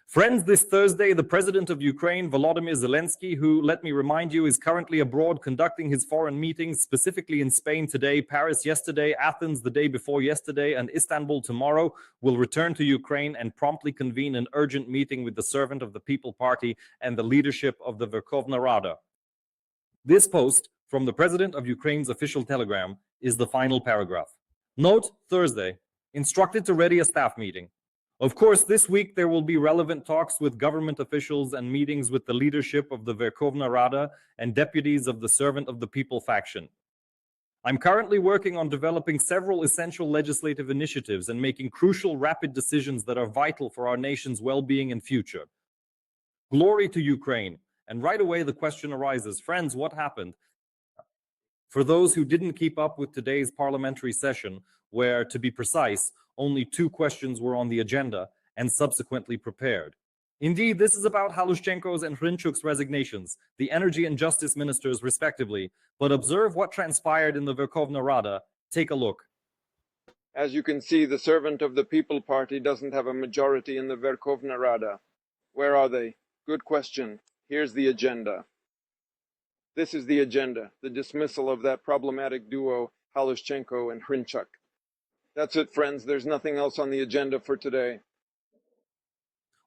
Friends, this Thursday, the president of Ukraine, Volodymyr Zelensky, who, let me remind you, is currently abroad conducting his foreign meetings, specifically in Spain today, Paris yesterday, Athens the day before yesterday, and Istanbul tomorrow, will return to Ukraine and promptly convene an urgent meeting with the Servant of the People Party and the leadership of the Verkhovna Rada. This post from the president of Ukraine's official telegram is the final paragraph. Note, Thursday, instructed to ready a staff meeting. Of course, this week there will be relevant talks with government officials and meetings with the leadership of the Verkhovna Rada and deputies of the Servant of the People faction. I'm currently working on developing several essential legislative initiatives and making crucial rapid decisions that are vital for our nation's well-being and future. Glory to Ukraine. And right away the question arises, friends, what happened? For those who didn't keep up with today's parliamentary session, where, to be precise, only 2 questions were on the agenda and subsequently prepared. Indeed, this is about Halushchenko's and Hrinchuk's resignations, the energy and justice ministers respectively, but observe what transpired in the Verkhovna Rada. Take a look. As you can see, the Servant of the People Party doesn't have a majority in the Verkhovna Rada. Where are they? Good question. Here's the agenda. This is the agenda, the dismissal of that problematic duo, Halushchenko and Hrinchuk. That's it, friends. There's nothing else on the agenda for today.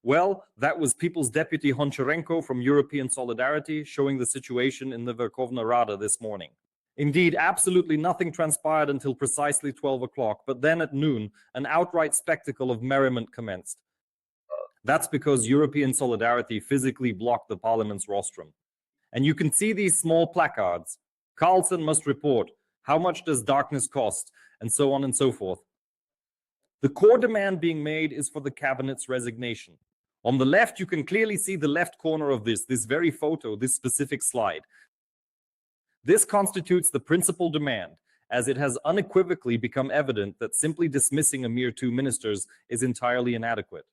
Well, that was People's Deputy Honcharenko from European Solidarity showing the situation in the Verkhovna Rada this morning. Indeed, absolutely nothing transpired until precisely 12 o'clock, but then at noon, an outright spectacle of merriment commenced. That's because European Solidarity physically blocked the parliament's rostrum. And you can see these small placards. Carlson must report. How much does darkness cost? And so on and so forth. The core demand being made is for the cabinet's resignation. On the left, you can clearly see the left corner of this very photo, this specific slide. This constitutes the principal demand, as it has unequivocally become evident that simply dismissing a mere 2 ministers is entirely inadequate.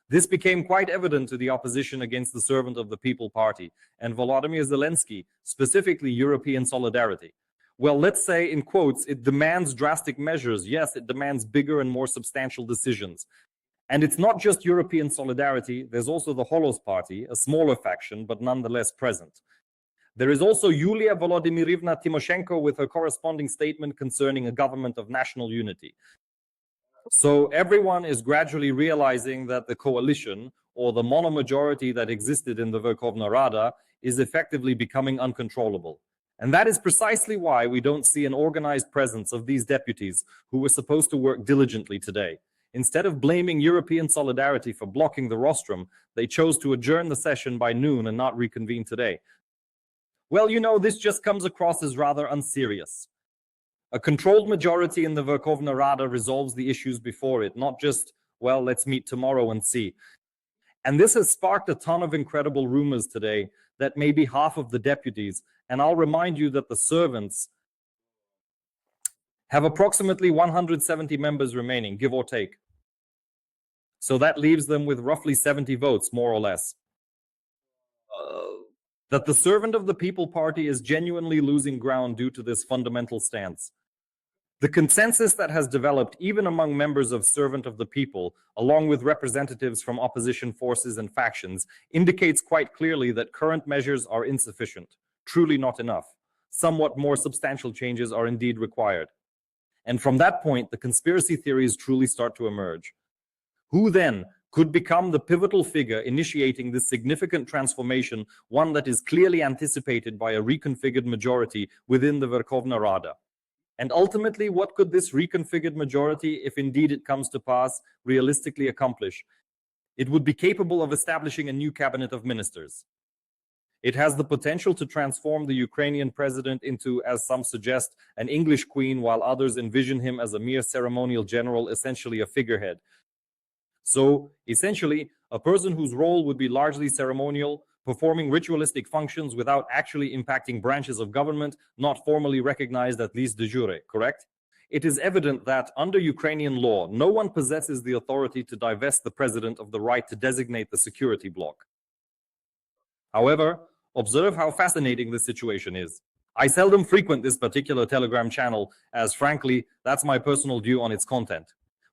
This became quite evident to the opposition against the Servant of the People Party and Volodymyr Zelensky, specifically European Solidarity. Well, let's say, in quotes, it demands drastic measures. Yes, it demands bigger and more substantial decisions. And it's not just European Solidarity, there's also the Holos Party, a smaller faction, but nonetheless present. There is also Yulia Volodymyrivna Tymoshenko with her corresponding statement concerning a government of national unity. So everyone is gradually realizing that the coalition, or the monomajority that existed in the Verkhovna Rada, is effectively becoming uncontrollable. And that is precisely why we don't see an organized presence of these deputies who were supposed to work diligently today. Instead of blaming European Solidarity for blocking the rostrum, they chose to adjourn the session by noon and not reconvene today. Well, you know, this just comes across as rather unserious. A controlled majority in the Verkhovna Rada resolves the issues before it, not just, well, let's meet tomorrow and see. And this has sparked a ton of incredible rumors today that maybe half of the deputies, and I'll remind you that the servants have approximately 170 members remaining, give or take. So that leaves them with roughly 70 votes, more or less. That the Servant of the People Party is genuinely losing ground due to this fundamental stance. The consensus that has developed even among members of Servant of the People, along with representatives from opposition forces and factions, indicates quite clearly that current measures are insufficient, truly not enough. Somewhat more substantial changes are indeed required. And from that point, the conspiracy theories truly start to emerge. Who then could become the pivotal figure initiating this significant transformation, one that is clearly anticipated by a reconfigured majority within the Verkhovna Rada? And ultimately, what could this reconfigured majority, if indeed it comes to pass, realistically accomplish? It would be capable of establishing a new cabinet of ministers. It has the potential to transform the Ukrainian president into, as some suggest, an English queen, while others envision him as a mere ceremonial general, essentially a figurehead. So, essentially, a person whose role would be largely ceremonial, performing ritualistic functions without actually impacting branches of government not formally recognized, at least de jure, correct? It is evident that, under Ukrainian law, no one possesses the authority to divest the president of the right to designate the security bloc. However, observe how fascinating this situation is. I seldom frequent this particular Telegram channel, as frankly, that's my personal view on its content.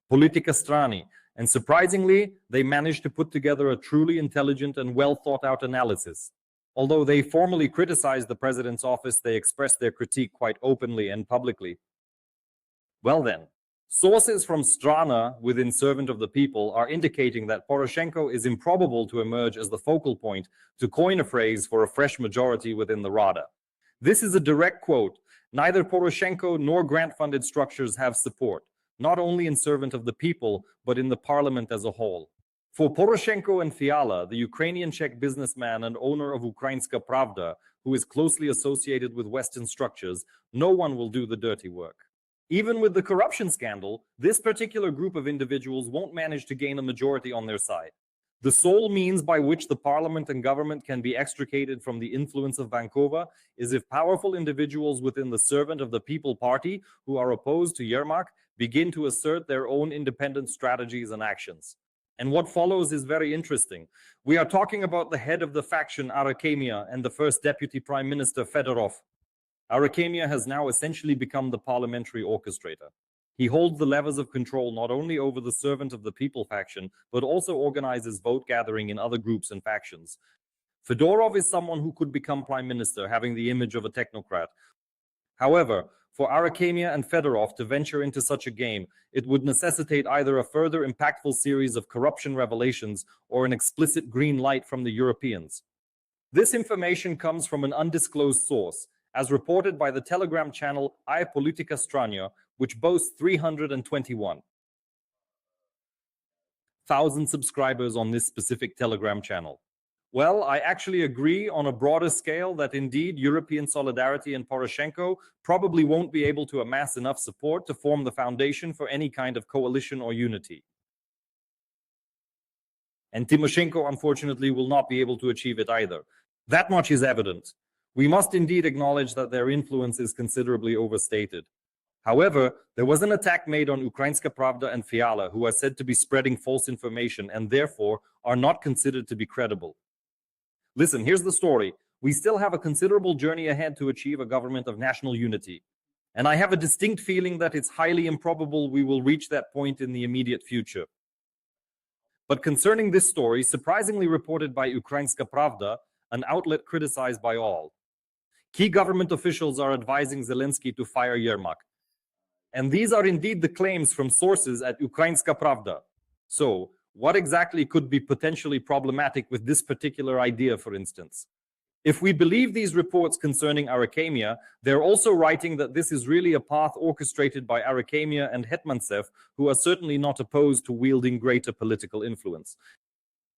Politika strani, And surprisingly, they managed to put together a truly intelligent and well thought out analysis. Although they formally criticized the president's office, they expressed their critique quite openly and publicly. Well then, sources from Strana within Servant of the People are indicating that Poroshenko is improbable to emerge as the focal point, to coin a phrase, for a fresh majority within the Rada. This is a direct quote. Neither Poroshenko nor grant-funded structures have support, not only in Servant of the People, but in the parliament as a whole. For Poroshenko and Fiala, the Ukrainian Czech businessman and owner of Ukrainska Pravda, who is closely associated with Western structures, no one will do the dirty work. Even with the corruption scandal, this particular group of individuals won't manage to gain a majority on their side. The sole means by which the parliament and government can be extricated from the influence of Bankova is if powerful individuals within the Servant of the People party who are opposed to Yermak begin to assert their own independent strategies and actions. And what follows is very interesting. We are talking about the head of the faction Arakhamia and the first deputy prime minister Fedorov. Arakhamia has now essentially become the parliamentary orchestrator. He holds the levers of control not only over the Servant of the People faction, but also organizes vote gathering in other groups and factions. Fedorov is someone who could become prime minister, having the image of a technocrat. However, for Arakhamia and Fedorov to venture into such a game, it would necessitate either a further impactful series of corruption revelations or an explicit green light from the Europeans. This information comes from an undisclosed source, as reported by the Telegram channel I Politica Strania, which boasts 321,000 subscribers on this specific Telegram channel. Well, I actually agree on a broader scale that indeed European solidarity and Poroshenko probably won't be able to amass enough support to form the foundation for any kind of coalition or unity. And Tymoshenko, unfortunately, will not be able to achieve it either. That much is evident. We must indeed acknowledge that their influence is considerably overstated. However, there was an attack made on Ukrainska Pravda and Fiala, who are said to be spreading false information and therefore are not considered to be credible. Listen, here's the story. We still have a considerable journey ahead to achieve a government of national unity. And I have a distinct feeling that it's highly improbable we will reach that point in the immediate future. But concerning this story, surprisingly reported by Ukrainska Pravda, an outlet criticized by all, key government officials are advising Zelensky to fire Yermak. And these are indeed the claims from sources at Ukrainska Pravda. So, what exactly could be potentially problematic with this particular idea, for instance? If we believe these reports concerning Arakhamia, they're also writing that this is really a path orchestrated by Arakhamia and Hetmantsev, who are certainly not opposed to wielding greater political influence.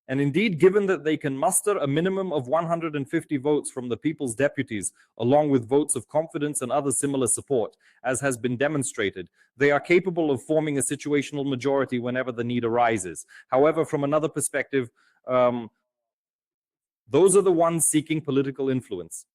And indeed, given that they can muster a minimum of 150 votes from the people's deputies, along with votes of confidence and other similar support, as has been demonstrated, they are capable of forming a situational majority whenever the need arises. However, from another perspective, those are the ones seeking political influence.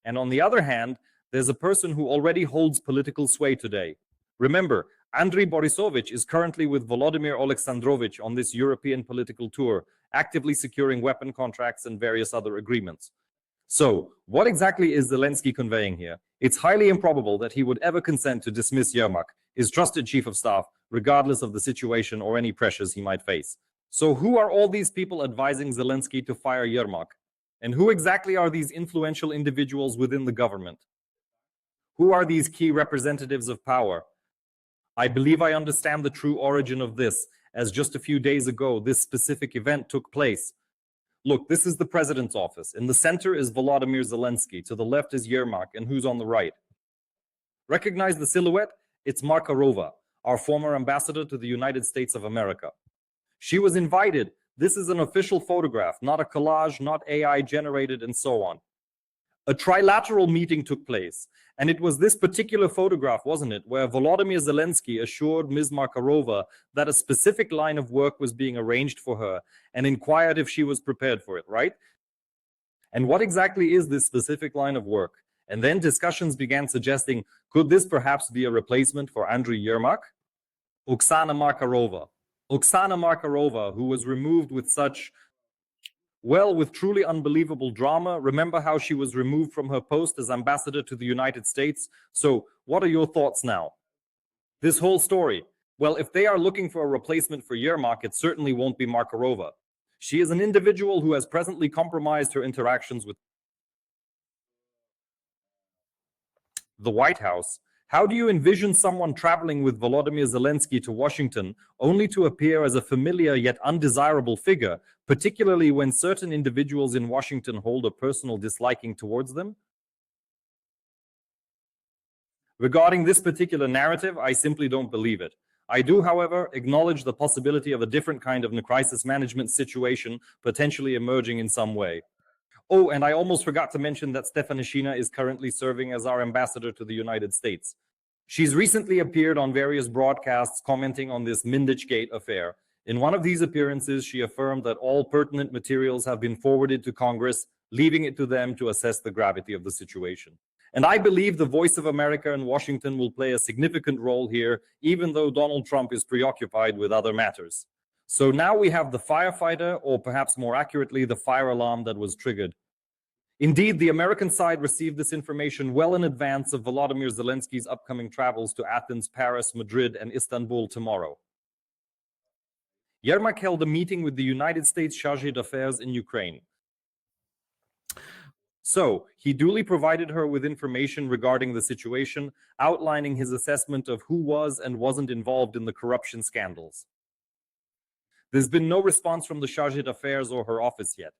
And on the other hand, there's a person who already holds political sway today. Remember, Andriy Borisovich is currently with Volodymyr Alexandrovich on this European political tour, actively securing weapon contracts and various other agreements. So, what exactly is Zelensky conveying here? It's highly improbable that he would ever consent to dismiss Yermak, his trusted chief of staff, regardless of the situation or any pressures he might face. So who are all these people advising Zelensky to fire Yermak? And who exactly are these influential individuals within the government? Who are these key representatives of power? I believe I understand the true origin of this, as just a few days ago, this specific event took place. Look, this is the president's office. In the center is Volodymyr Zelensky. To the left is Yermak, and who's on the right? Recognize the silhouette? It's Markarova, our former ambassador to the United States of America. She was invited. This is an official photograph, not a collage, not AI generated, and so on. A trilateral meeting took place, and it was this particular photograph, wasn't it, where Volodymyr Zelensky assured Ms. Markarova that a specific line of work was being arranged for her and inquired if she was prepared for it, right? And what exactly is this specific line of work? And then discussions began suggesting, could this perhaps be a replacement for Andriy Yermak? Oksana Markarova, who was removed with such, well, with truly unbelievable drama. Remember how she was removed from her post as ambassador to the United States? So what are your thoughts now? This whole story, Well, if they are looking for a replacement for Yermak, it certainly won't be Markarova. She is an individual who has presently compromised her interactions with the White House. How do you envision someone traveling with Volodymyr Zelensky to Washington only to appear as a familiar yet undesirable figure, particularly when certain individuals in Washington hold a personal disliking towards them? Regarding this particular narrative, I simply don't believe it. I do, however, acknowledge the possibility of a different kind of crisis management situation potentially emerging in some way. Oh, and I almost forgot to mention that Stefanishina is currently serving as our ambassador to the United States. She's recently appeared on various broadcasts commenting on this Mindich-gate affair. In one of these appearances, she affirmed that all pertinent materials have been forwarded to Congress, leaving it to them to assess the gravity of the situation. And I believe the voice of America in Washington will play a significant role here, even though Donald Trump is preoccupied with other matters. So now we have the firefighter, or perhaps more accurately, the fire alarm that was triggered. Indeed, the American side received this information well in advance of Volodymyr Zelensky's upcoming travels to Athens, Paris, Madrid, and Istanbul tomorrow. Yermak held a meeting with the United States Chargé d'Affaires in Ukraine. So, he duly provided her with information regarding the situation, outlining his assessment of who was and wasn't involved in the corruption scandals. There's been no response from the Chargé d'Affaires or her office yet.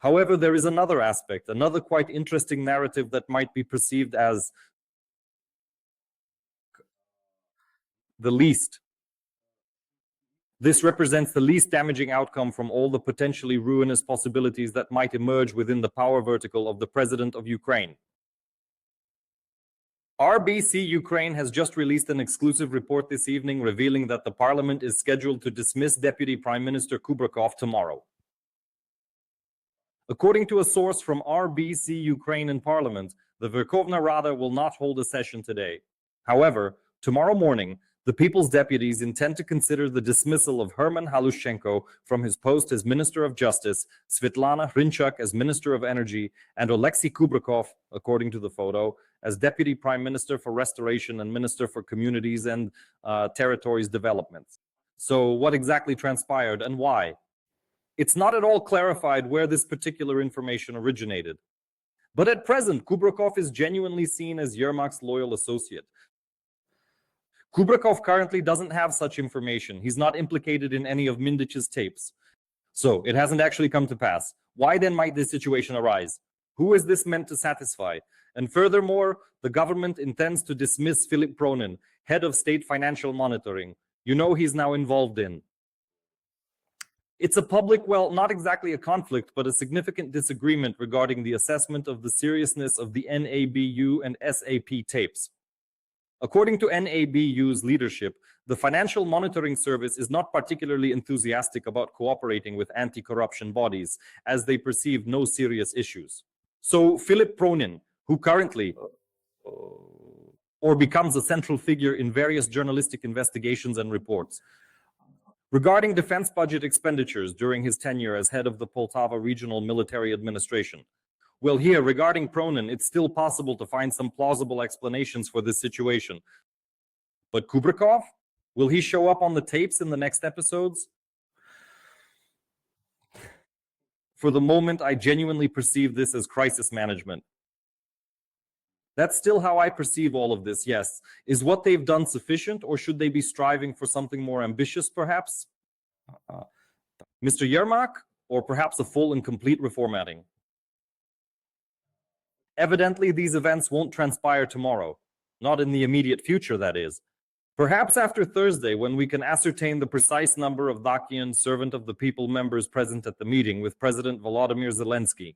However, there is another aspect, another quite interesting narrative that might be perceived as the least. This represents the least damaging outcome from all the potentially ruinous possibilities that might emerge within the power vertical of the President of Ukraine. RBC Ukraine has just released an exclusive report this evening revealing that the parliament is scheduled to dismiss Deputy Prime Minister Kubrakov tomorrow. According to a source from RBC Ukraine in Parliament, the Verkhovna Rada will not hold a session today. However, tomorrow morning, the People's Deputies intend to consider the dismissal of Herman Halushchenko from his post as Minister of Justice, Svetlana Hrinchuk as Minister of Energy, and Oleksiy Kubrakov, according to the photo, as Deputy Prime Minister for Restoration and Minister for Communities and Territories Development. So what exactly transpired and why? It's not at all clarified where this particular information originated. But at present, Kubrakov is genuinely seen as Yermak's loyal associate. Kubrakov currently doesn't have such information. He's not implicated in any of Mindich's tapes. So it hasn't actually come to pass. Why then might this situation arise? Who is this meant to satisfy? And furthermore, the government intends to dismiss Philip Pronin, head of state financial monitoring. You know he's now involved in. It's a public, well, not exactly a conflict, but a significant disagreement regarding the assessment of the seriousness of the NABU and SAP tapes. According to NABU's leadership, the Financial Monitoring Service is not particularly enthusiastic about cooperating with anti-corruption bodies, as they perceive no serious issues. So Philip Pronin, who currently or becomes a central figure in various journalistic investigations and reports, regarding defense budget expenditures during his tenure as head of the Poltava Regional Military Administration. Well, here, regarding Pronin, it's still possible to find some plausible explanations for this situation. But Kubrakov? Will he show up on the tapes in the next episodes? For the moment, I genuinely perceive this as crisis management. That's still how I perceive all of this, yes. Is what they've done sufficient, or should they be striving for something more ambitious, perhaps? Mr. Yermak, or perhaps a full and complete reformatting? Evidently, these events won't transpire tomorrow. Not in the immediate future, that is. Perhaps after Thursday, when we can ascertain the precise number of Dakian Servant of the People members present at the meeting with President Volodymyr Zelensky.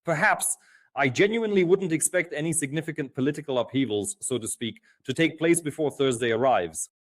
Perhaps I genuinely wouldn't expect any significant political upheavals, so to speak, to take place before Thursday arrives.